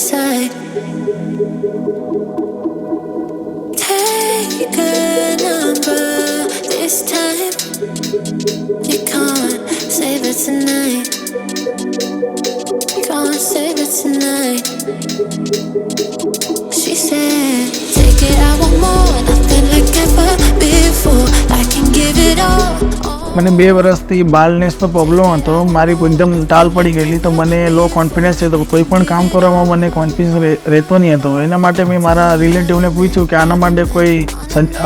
side. Take a number this time. You can't save it tonight. Can't save it tonight. She said, take it, I want more. Nothing like ever before. I can give it all. મને 2 વર્ષથી બાલનેસનો problem હતો. મારી એકદમ ટાલ પડી ગયેલી, તો મને low confidence છે, તો કોઈ પણ કામ કરવામાં મને કોન્ફિડન્સ રહેતો નહીં હતો. એના માટે મેં મારા રિલેટિવને પૂછ્યું કે આના માટે કોઈ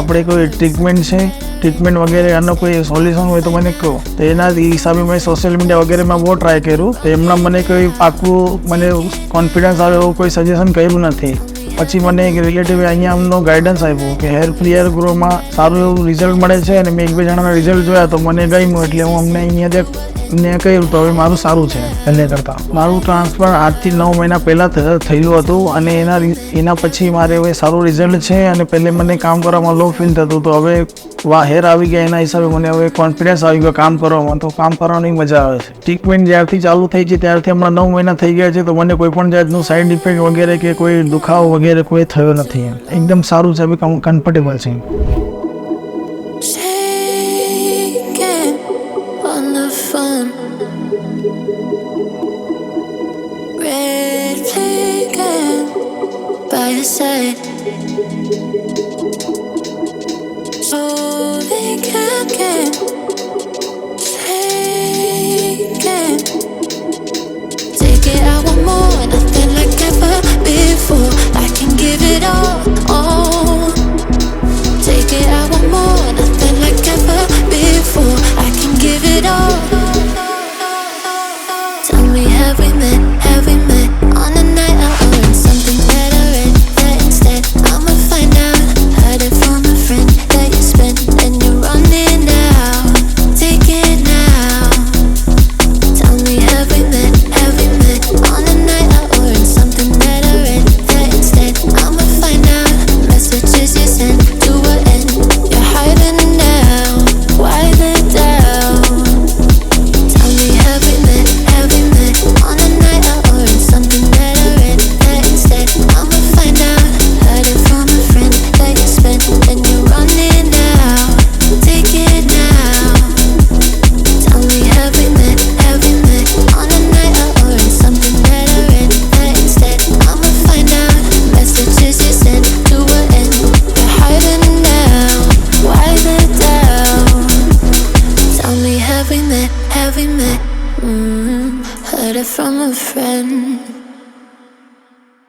આપણે કોઈ ટ્રીટમેન્ટ છે, ટ્રીટમેન્ટ વગેરે આનો કોઈ સોલ્યુશન હોય તો મને કહો. તો એના હિસાબે મેં સોશિયલ મીડિયા વગેરેમાં બહુ ટ્રાય કર્યું. તો એમના મને કોઈ પાકું મને કોન્ફિડન્સ આવે એવું કોઈ સજેશન કર્યું નથી. પછી મને એક રિલેટિવે અહીંયા અમનો ગાઈડન્સ આપ્યું કે હેર ફ્રી હેર ગ્રોમાં સારું એવું રિઝલ્ટ મળે છે, અને મેં 1-2 જણાના રિઝલ્ટ જોયા તો મને ગમ્યું, એટલે હું અમને અહીંયા કહ્યું તો હવે મારું સારું છે પહેલે કરતાં. મારું ટ્રાન્સફર 8 થી 9 મહિના પહેલાં થયેલું હતું, અને એના પછી મારે હવે સારું રિઝલ્ટ છે. અને પહેલે મને કામ કરવામાં લો ફીલ થતું, તો હવે હેર આવી ગયા, એના હિસાબે મને હવે કોન્ફિડન્સ આવી ગયો કામ કરવામાં, તો કામ કરવાની મજા આવે છે. ટ્રીટમેન્ટ જ્યારથી ચાલુ થઈ છે ત્યારથી હમણાં 9 મહિના થઈ ગયા છે, તો મને કોઈ પણ જાતનું સાઈડ ઇફેક્ટ વગેરે કે કોઈ દુખાવો વગેરે કોઈ થયો નથી. એકદમ સારું છે, હવે કમ્ફર્ટેબલ છે. Red flag by your side, so they can't get taken. Take it, I want more, nothing like ever before. I can give it all. Take it, I want more, nothing like ever before. I can give it all. Tell me, have we met? Have we met on a night out or in something better? And that instead I'ma find out. Heard it from a friend that you spent and you're running now. Take it now. Tell me, have we met? Have we met on a night out or in something better? And that instead I'ma find out. Messages you sent to an end. You're hiding now. Why the doubt? Tell me, have we met? Have we met on a night out or in something better? And that instead I'ma find out. Heard it from a friend that you spent and you're running now. Take it now. Tell me, have we met? Have we met on a night out or in something better? And that instead I'ma find out. Messages you sent to an end. You're hiding now. Why the doubt? Tell me, have we met? Have we met? Heard it from a friend.